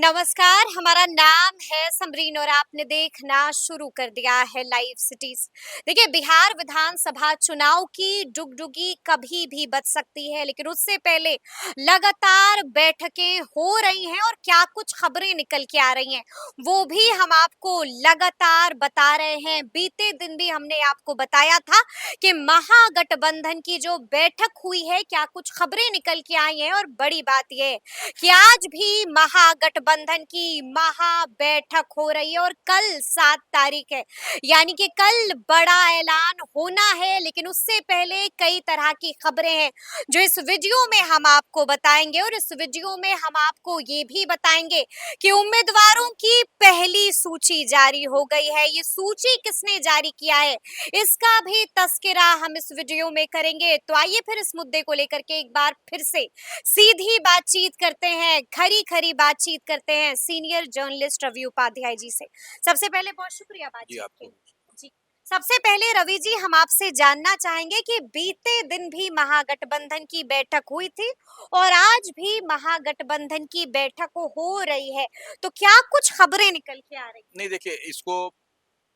नमस्कार, हमारा नाम है समरीन और आपने देखना शुरू कर दिया है लाइव सिटीज। देखिए, बिहार विधानसभा चुनाव की डुगडुगी कभी भी बच सकती है, लेकिन उससे पहले लगातार बैठकें हो रही हैं और क्या कुछ खबरें निकल के आ रही हैं, वो भी हम आपको लगातार बता रहे हैं। बीते दिन भी हमने आपको बताया था कि महागठबंधन की जो बैठक हुई है, क्या कुछ खबरें निकल के आई हैं और बड़ी बात यह है कि आज भी महागठबंधन की महा बैठक हो रही है और कल 7 तारीख है, यानी कि कल बड़ा ऐलान होना है। लेकिन उससे पहले कई तरह की खबरें हैं जो इस वीडियो में हम आपको बताएंगे और इस वीडियो में हम आपको ये भी बताएंगे कि उम्मीदवारों की पहली सूची जारी हो गई है। ये सूची किसने जारी किया है, इसका भी तस्करा हम इस वीडियो में करेंगे। तो आइए फिर इस मुद्दे को लेकर के एक बार फिर से सीधी बातचीत करते हैं, खरी खरी बातचीत करते हैं सीनियर जर्नलिस्ट रवि उपाध्याय जी से। सबसे पहले बहुत शुक्रिया जी बातचीत के आपको। लिए। जी, सबसे पहले रवि जी, हम आपसे जानना चाहेंगे कि बीते दिन भी महागठबंधन की बैठक हुई थी और आज भी महागठबंधन की बैठक हो रही है, तो क्या कुछ खबरें निकल के आ रही नहीं देखिए, इसको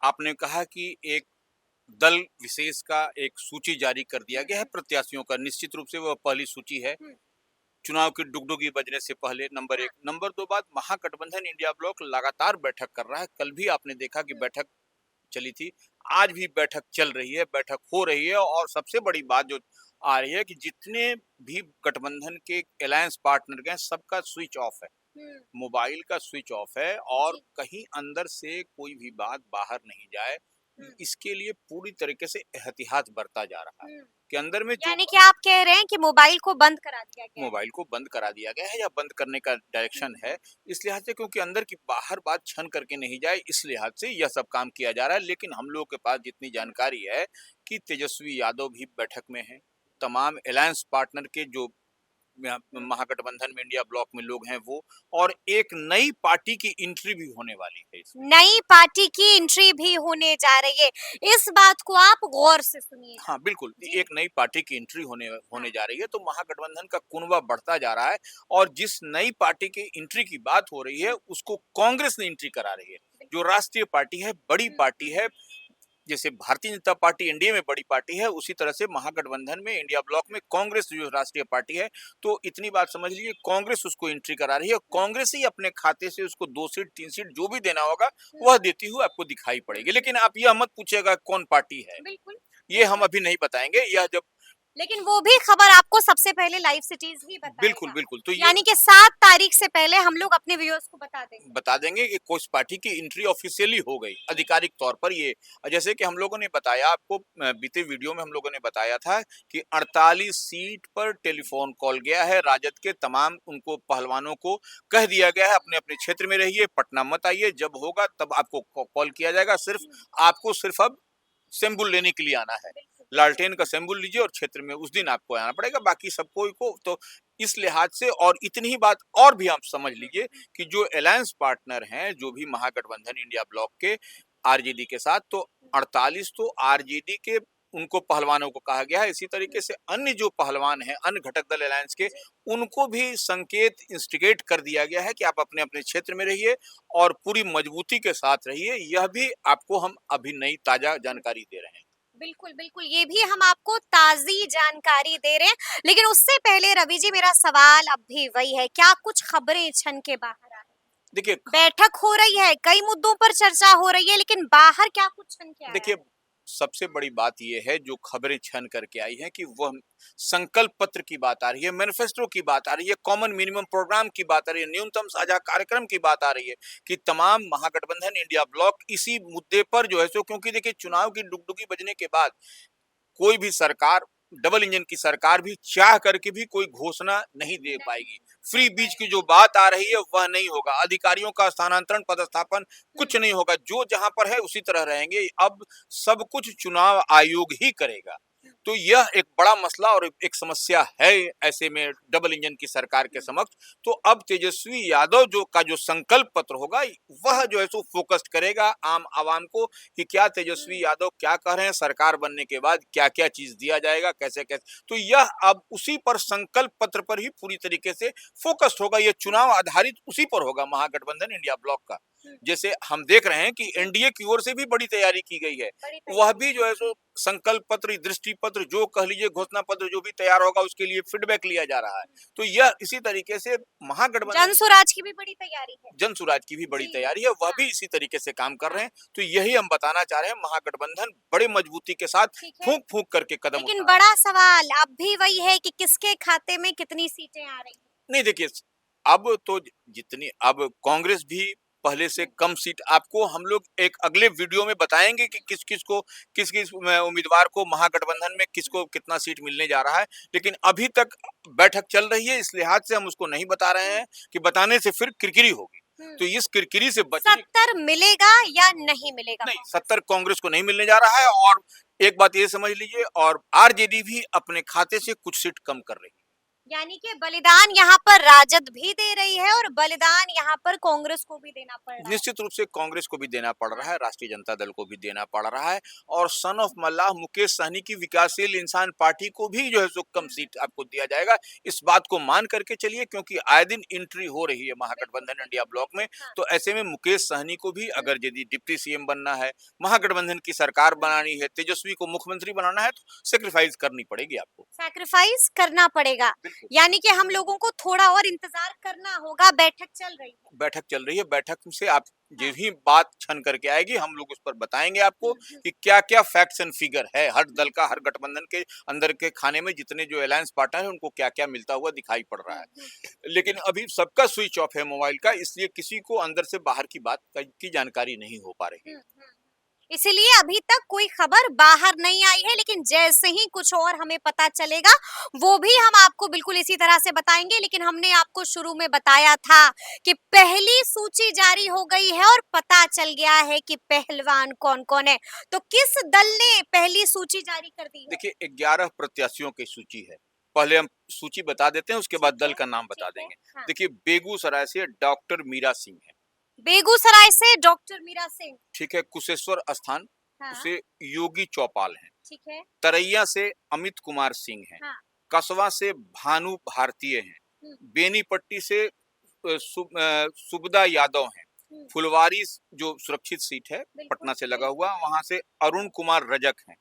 आपने कहा कि एक दल विशेष का एक सूची जारी कर दिया हैं? गया है प्रत्याशियों का। निश्चित रूप से वह पहली सूची है। हम्म, चुनाव की डुगडुगी बजने से पहले नंबर हाँ, 1। नंबर 2 बात, महागठबंधन इंडिया ब्लॉक लगातार बैठक कर रहा है। कल भी आपने देखा कि हम्म, बैठक चली थी। आज भी बैठक चल रही है, बैठक हो रही है और सबसे बड़ी बात जो आ रही है कि जितने भी गठबंधन के अलायंस पार्टनर हैं, सबका स्विच ऑफ है। हम्म, मोबाइल का स्विच ऑफ है और जी, कहीं अंदर से कोई भी बात बाहर नहीं जाए, हम्म, इसके लिए पूरी तरीके से एहतियात बरता जा रहा है हम्म। कि अंदर में जो यानी कि आप कह रहे हैं कि मोबाइल को बंद करा दिया गया है। मोबाइल को बंद करा दिया गया है या बंद करने का डायरेक्शन है, इस लिहाज से क्योंकि अंदर की बाहर बात छन करके नहीं जाए, इस लिहाज से यह सब काम किया जा रहा है। लेकिन हम लोगों के पास जितनी हम्म, जानकारी है कि तेजस्वी यादव भी बैठक में है, तमाम अलायंस पार्टनर के जो हम्म। महागठबंधन में इंडिया ब्लॉक में लोग हैं वो, और एक नई पार्टी की एंट्री भी होने वाली है इसमें। नई पार्टी की एंट्री भी होने जा रही है, इस बात को आप गौर से सुनिएगा। हाँ, बिल्कुल, जी, एक नई पार्टी की एंट्री होने हाँ, होने जा रही है, तो महागठबंधन का कुनबा बढ़ता जा रहा है और जिस नई पार्टी की एंट्री की बात हो रही है, हम्म, उसको कांग्रेस ने एंट्री करा रही है, जो बिल्कुल, राष्ट्रीय पार्टी है, बड़ी हम्म, पार्टी है। जैसे भारतीय जनता पार्टी एनडीए में बड़ी पार्टी है, उसी तरह से महागठबंधन में इंडिया ब्लॉक में कांग्रेस जो राष्ट्रीय पार्टी है, तो इतनी बात समझ लीजिए, कांग्रेस उसको एंट्री करा रही है। हम्म, कांग्रेस ही अपने खाते से उसको 2 सीट 3 सीट जो भी देना होगा, हम्म, वह देती हुई आपको दिखाई पड़ेगी। लेकिन आप यह मत पूछिएगा कौन पार्टी है, बिल्कुल, ये हम बिल्कुल। अभी नहीं बताएँगे। यह जब लेकिन वो भी खबर आपको सबसे पहले लाइव सिटीज ही बिल्कुल, बताएगा, बिल्कुल, तो ये यानी कि 7 तारीख से पहले हम लोग अपने व्यूअर्स को बता देंगे। बता देंगे कि कुछ पार्टी की एंट्री ऑफिशियली हो गई, आधिकारिक तौर पर ये। जैसे कि हम लोगों ने बताया आपको, बीते वीडियो में हम लोगों ने बताया था कि 48 सीट पर टेलीफोन कॉल गया है। राजद के तमाम उनको पहलवानों को कह दिया गया है, अपने-अपने क्षेत्र में रहिए, पटना मत आइए, जब होगा तब आपको कॉल किया जाएगा। हम्म, आपको सिर्फ अब सैंपल लेने के लिए आना है। बिल्कुल, लालटेन का सैंपल लीजिए और क्षेत्र में उस दिन आपको आना पड़ेगा, बाकी सबको को तो इस लिहाज से। और इतनी ही बात और भी आप समझ लीजिए कि जो अलायंस पार्टनर हैं, जो भी महागठबंधन इंडिया ब्लॉक के आरजेडी के साथ, तो 48 तो आरजेडी के उनको पहलवानों को कहा गया है। इसी तरीके से अन्य जो पहलवान हैं, अन्य घटक दल अलायंस के, जी, उनको भी संकेत इंस्टिगेट कर दिया गया है कि आप अपने-अपने क्षेत्र में रहिए और पूरी मजबूती के साथ रहिए। यह भी आपको हम अभी नई ताजा जानकारी दे रहे हैं। बिल्कुल, बिल्कुल, ये भी हम आपको ताज़ी जानकारी दे रहे हैं। लेकिन उससे पहले रवि जी, मेरा सवाल अब भी वही है, क्या कुछ खबरें छन के बाहर आ रही हैं? देखिए बैठक हो रही है, कई मुद्दों पर चर्चा हो रही है, लेकिन बाहर क्या कुछ छन के आ रहा देखिए, है? सबसे बड़ी बात ये है जो खबरें छन करके आई हैं कि वह संकल्प पत्र की बात आ रही है, मैनिफेस्टो की बात आ रही है, कॉमन मिनिमम प्रोग्राम की बात आ रही है, न्यूनतम साझा कार्यक्रम की बात आ रही है कि तमाम महागठबंधन इंडिया ब्लॉक इसी मुद्दे पर जो है सो, क्योंकि देखिए चुनाव की डुगडुगी बजने के बाद कोई भी सरकार, डबल इंजन की सरकार भी चाह करके भी कोई घोषणा नहीं दे नहीं पाएगी। दे फ्री बीज की पाएगी। जो बात आ रही है वह नहीं होगा। अधिकारियों का स्थानांतरण, पदस्थापन हुँ, कुछ नहीं होगा। जो जहां पर है उसी तरह रहेंगे। अब सब कुछ चुनाव आयोग ही करेगा। तो यह एक बड़ा मसला और एक समस्या है ऐसे में डबल इंजन की सरकार के समक्ष। तो अब तेजस्वी यादव जो संकल्प पत्र होगा वह जो है सो फोकस्ड करेगा आम आवाम को कि क्या तेजस्वी यादव क्या कह रहे हैं, सरकार बनने के बाद क्या क्या चीज दिया जाएगा, कैसे कैसे। तो यह अब उसी पर संकल्प पत्र पर ही पूरी तरीके से फोकस्ड होगा, यह चुनाव आधारित उसी पर होगा महागठबंधन इंडिया ब्लॉक का। जैसे हम देख रहे हैं कि एनडीए की ओर से भी बड़ी तैयारी की गई है, वह भी जो है सो संकल्प पत्र, दृष्टि पत्र, जो कह लीजिए घोषणा पत्र जो भी तैयार होगा उसके लिए फीडबैक लिया जा रहा है। तो यह इसी तरीके से महागठबंधन जनसुराज की भी बड़ी तैयारी है। जनसुराज की भी बड़ी तैयारी है, वह हाँ। भी इसी तरीके से काम कर रहे हैं। तो यही हम बताना चाह रहे हैं, महागठबंधन बड़े मजबूती के साथ फूंक फूंक करके कदम लेकिन उठा रहा है। बड़ा सवाल अब भी वही है कि किसके खाते में कितनी सीटें आ रही हैं। नहीं देखिए, अब तो जितनी अब कांग्रेस भी पहले से कम सीट, आपको हम लोग एक अगले वीडियो में बताएंगे कि किस किस उम्मीदवार को महागठबंधन में किसको कितना सीट मिलने जा रहा है। लेकिन अभी तक बैठक चल रही है, इस लिहाज से हम उसको नहीं बता रहे हैं कि बताने से फिर किरकिरी होगी। तो इस किरकिरी से बचने 70 मिलेगा या नहीं मिलेगा? नहीं, 70 कांग्रेस को नहीं मिलने जा रहा है। और एक बात ये समझ लीजिए, और आरजेडी भी अपने खाते से कुछ सीट कम कर रही है। यानी कि बलिदान यहाँ पर राजद भी दे रही है और बलिदान यहाँ पर कांग्रेस को भी देना पड़ रहा है। निश्चित रूप से कांग्रेस को भी देना पड़ रहा है, राष्ट्रीय जनता दल को भी देना पड़ रहा है, और सन ऑफ मल्लाह मुकेश सहनी की विकासशील इंसान पार्टी को भी जो है सो कम सीट आपको दिया जाएगा। इस बात को मान करके चलिए, क्योंकि आए दिन एंट्री हो रही है महागठबंधन इंडिया ब्लॉक में। तो ऐसे में मुकेश सहनी को भी अगर यदि डिप्टी सीएम बनना है, महागठबंधन की सरकार बनानी है, तेजस्वी को मुख्यमंत्री बनाना है, तो सेक्रीफाइस करनी पड़ेगी आपको। सैक्रिफाइस करना पड़ेगा, यानी कि हम लोगों को थोड़ा और इंतजार करना होगा। बैठक चल रही है। बैठक चल रही है, बैठक से आप जो भी बात छन करके आएगी हम लोग उस पर बताएंगे आपको कि क्या क्या फैक्ट्स एंड फिगर है हर दल का, हर गठबंधन के अंदर के खाने में जितने जो अलायंस पार्टनर है उनको क्या क्या मिलता हुआ दिखाई पड़ रहा है। लेकिन अभी सबका स्विच ऑफ है मोबाइल का, इसलिए किसी को अंदर से बाहर की बात की जानकारी नहीं हो पा रही है। इसीलिए अभी तक कोई खबर बाहर नहीं आई है, लेकिन जैसे ही कुछ और हमें पता चलेगा वो भी हम आपको बिल्कुल इसी तरह से बताएंगे। लेकिन हमने आपको शुरू में बताया था कि पहली सूची जारी हो गई है और पता चल गया है कि पहलवान कौन-कौन है। तो किस दल ने पहली सूची जारी कर दी है? देखिए 11 प्रत्याशियों की सूची है, पहले हम सूची बता देते हैं, उसके बाद दल का नाम बता ठीक है, देंगे। हाँ। देखिए बेगूसराय से डॉक्टर मीरा सिंह है, बेगूसराय से डॉक्टर मीरा सिंह, ठीक है। कुशेश्वर स्थान हाँ, से योगी चौपाल हैं, ठीक है, तरैया से अमित कुमार सिंह हैं, हाँ, कसवा से भानु भारतीय हैं, बेनीपट्टी से सुबदा यादव हैं, फुलवारी जो सुरक्षित सीट है पटना से लगा हुआ, वहां से अरुण कुमार रजक हैं,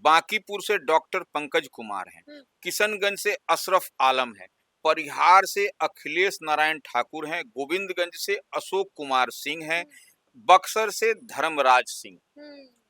बांकीपुर से डॉक्टर पंकज कुमार हैं, किशनगंज से अशरफ आलम है, परिहार से अखिलेश नारायण ठाकुर हैं, गोविंदगंज से अशोक कुमार सिंह हैं, बक्सर से धर्मराज सिंह।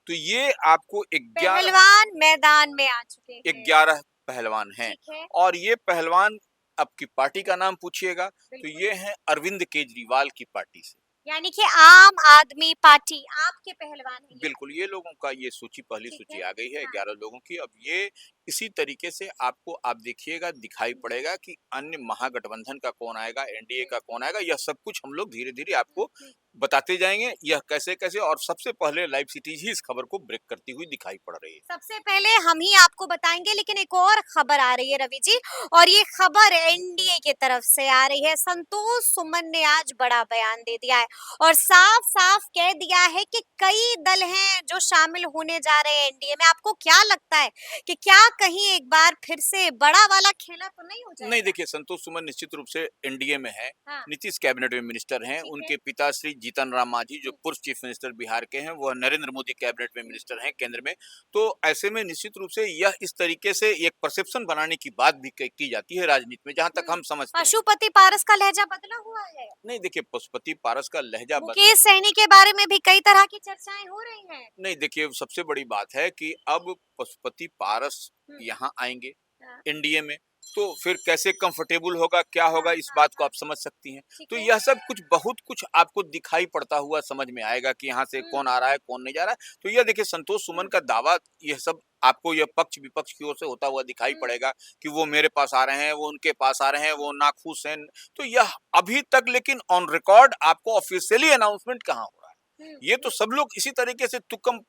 तो ये आपको 11 पहलवान मैदान में आ चुके हैं। 11 पहलवान हैं। ठीक है, और ये पहलवान, आपकी पार्टी का नाम पूछिएगा तो ये हैं अरविंद केजरीवाल की पार्टी से। यानी कि आम आदमी पार्टी आपके पहलवान हैं ये। बिल्कुल, ये लोगों का ये सूची, पहली ठीक सूची है, आ गई है हाँ। 11 लोगों की। अब ये इसी तरीके से आपको आप देखिएगा, दिखाई पड़ेगा कि अन्य महागठबंधन का कौन आएगा, एनडीए का कौन आएगा। यह सब कुछ हम लोग धीरे-धीरे आपको बताते जाएंगे, यह कैसे-कैसे। और सबसे पहले लाइव सिटीज ही इस खबर को ब्रेक करती हुई दिखाई पड़ रही है। सबसे पहले हम ही आपको बताएंगे, लेकिन एक और खबर आ रही है रवि जी, और ये खबर एनडीए की तरफ से आ रही है। संतोष सुमन ने आज बड़ा बयान दे दिया है और साफ-साफ कह दिया है कि कई दल हैं जो शामिल होने जा रहे हैं एनडीए में। आपको क्या लगता है कि क्या कहीं एक बार फिर से बड़ा वाला खेला तो नहीं हो जाएगा? नहीं देखिए, संतोष सुमन निश्चित रूप से एनडीए में है, हाँ, नीतीश कैबिनेट में मिनिस्टर हैं। ठीक है। उनके पिता श्री जीतन राम मांझी जो पूर्व चीफ मिनिस्टर बिहार के हैं, वह नरेंद्र मोदी कैबिनेट में मिनिस्टर हैं केंद्र में। तो ऐसे में निश्चित रूप से यह इस तरीके से एक परसेप्शन बनाने की बात भी की जाती है राजनीति में, जहां तक हम समझते हैं। पशुपति पारस का लहजा बदला हुआ है। नहीं देखिए, पशुपति पारस का लहजा मुकेश सहनी के बारे में भी कई तरह की चर्चाएं हो रही हैं। नहीं देखिए, सबसे बड़ी बात है कि अब पशुपति पारस यहाँ आएंगे हाँ, एनडीए में, तो फिर कैसे कंफर्टेबल होगा, क्या होगा, इस बात को आप समझ सकती हैं। ठीक तो है। यह सब कुछ बहुत कुछ आपको दिखाई पड़ता हुआ समझ में आएगा कि यहाँ से कौन आ रहा है, कौन नहीं जा रहा है। तो यह देखिए, संतोष सुमन का दावा, यह सब आपको यह पक्ष विपक्ष की ओर से होता हुआ दिखाई पड़ेगा कि वो मेरे पास आ रहे हैं, वो उनके पास आ रहे हैं, वो नाखुश हैं। तो यह अभी तक लेकिन ऑन रिकॉर्ड आपको ऑफिशियली अनाउंसमेंट कहाँ हो रहा है। ये तो सब लोग इसी तरीके से तुक्कम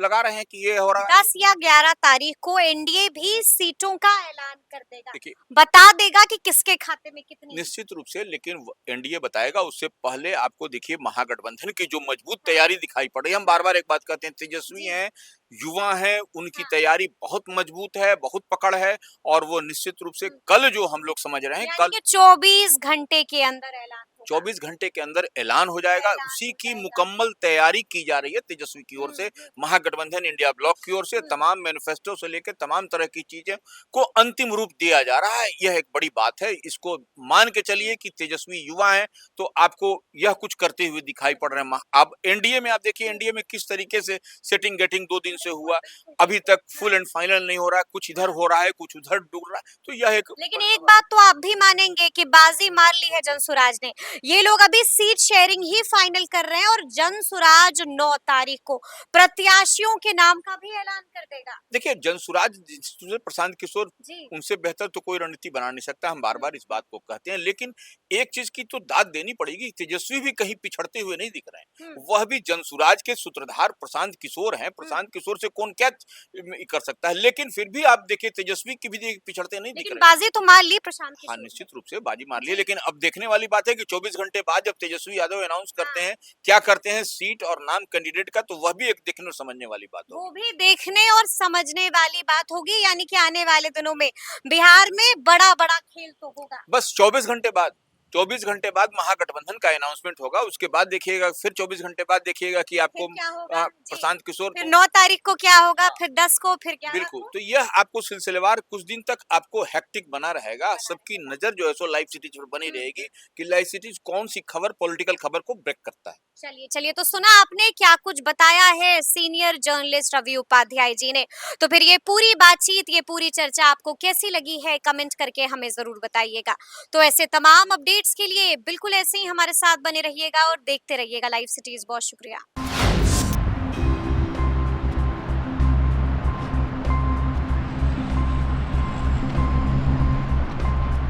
लगा रहे हैं कि ये हो रहा है। 10 या 11 तारीख को एनडीए भी सीटों का ऐलान कर देगा, देखिए, बता देगा कि किसके खाते में कितनी है। निश्चित रूप से, लेकिन एनडीए बताएगा, उससे पहले आपको देखिए महागठबंधन की जो मजबूत हाँ, तैयारी दिखाई पड़ रही है। हम बार बार एक बात कहते हैं, तेजस्वी जी, हैं, युवा हैं, उनकी हाँ, तैयारी बहुत मजबूत है, बहुत पकड़ है, और वो निश्चित रूप से हुँ, कल जो हम लोग समझ रहे हैं, यानी कल कि 24 घंटे के अंदर ऐलान होगा, 24 घंटे के अंदर ऐलान हो जाएगा। ऐलान उसी हो की जाएगा। मुकम्मल तैयारी की जा रही है तेजस्वी की ओर हुँ, से, हुँ, महागठबंधन इंडिया ब्लॉक की ओर से। हुँ, तमाम मैनिफेस्टो से लेकर तमाम तरह की चीजें को अंतिम रूप दिया जा रहा है। यह एक बड़ी बात है। इसको मान के हुँ, चलिए कि तेजस्वी युवा हैं, तो आपको यह कुछ करते हुए दिखाई पड़ रहे हैं। अब एनडीए में आप देखिए, हुँ, एनडीए में किस तरीके से सेटिंग गेटिंग 2 दिन से बिल्कुल, हुआ। बिल्कुल, अभी बिल्कुल, तक हाँ, फुल एंड फाइनल नहीं हो रहा है, कुछ इधर हाँ। हो रहा है, कुछ उधर डूब रहा है। तो यह एक लेकिन एक बात तो आप भी मानेंगे कि बाजी मार ली है जनसुराज ने। ये लोग अभी सीट शेयरिंग ही फाइनल कर रहे हैं और जनसुराज 9 तारीख को प्रत्याशियों के नाम का भी ऐलान कर देगा। देखिए, जनसुराज प्रशांत किशोर, जी। उनसे बेहतर तो कोई रणनीति बना नहीं सकता। हम बार हुँ, बार इस हुँ, बात को कहते हैं, लेकिन एक चीज की तो दाद देनी पड़ेगी, तेजस्वी भी कहीं पिछड़ते हुए नहीं दिख रहे हुँ, हैं। वह भी जनसुराज के सूत्रधार प्रशांत किशोर हैं। हुँ। प्रशांत किशोर से कौन क्या कर सकता है, लेकिन फिर भी आप देखिए, तेजस्वी की भी पिछड़ते नहीं दिख लेकिन रहे हैं। बाजी तो मार ली प्रशांत हाँ, किशोर ने। निश्चित रूप से बाजी मार ली है, जी, लेकिन अब देखने वाली बात है कि 24 घंटे बाद जब तेजस्वी यादव अनाउंस करते हाँ। हैं, क्या करते हैं सीट और नाम कैंडिडेट का, तो वह भी एक देखने और समझने वाली बात वो होगी। भी देखने और समझने वाली बात होगी, यानी कि आने वाले दिनों में बिहार में बड़ा-बड़ा खेल तो होगा। बस 24 घंटे बाद, 24 घंटे बाद महागठबंधन का अनाउंसमेंट होगा। उसके बाद देखिएगा, फिर 24 घंटे बाद देखिएगा कि फिर आपको क्या होगा? जी। प्रशांत किशोर फिर को। 9 तारीख को क्या होगा? हाँ, फिर 10 को, फिर 11 बिल्कुल। को तो यह आपको सिलसिलेवार कुछ दिन तक आपको हेक्टिक बना रहेगा। बना सबकी रहेगा। नज़र जो है सो लाइव सिटीज़ पर बनी हुँ, रहेगी हुँ। कि लाइव सिटीज़ कौन-सी खबर, पॉलिटिकल खबर को ब्रेक करता है। चलिए, चलिए तो सुना आपने क्या कुछ बताया है सीनियर जर्नलिस्ट रवि उपाध्याय जी ने। तो फिर ये पूरी बातचीत, ये पूरी चर्चा आपको कैसी लगी है कमेंट करके हमें ज़रूर बताइएगा। तो ऐसे तमाम अपडेट्स के लिए बिल्कुल ऐसे ही हमारे साथ बने रहिएगा और देखते रहिएगा लाइव सिटीज़। बहुत शुक्रिया।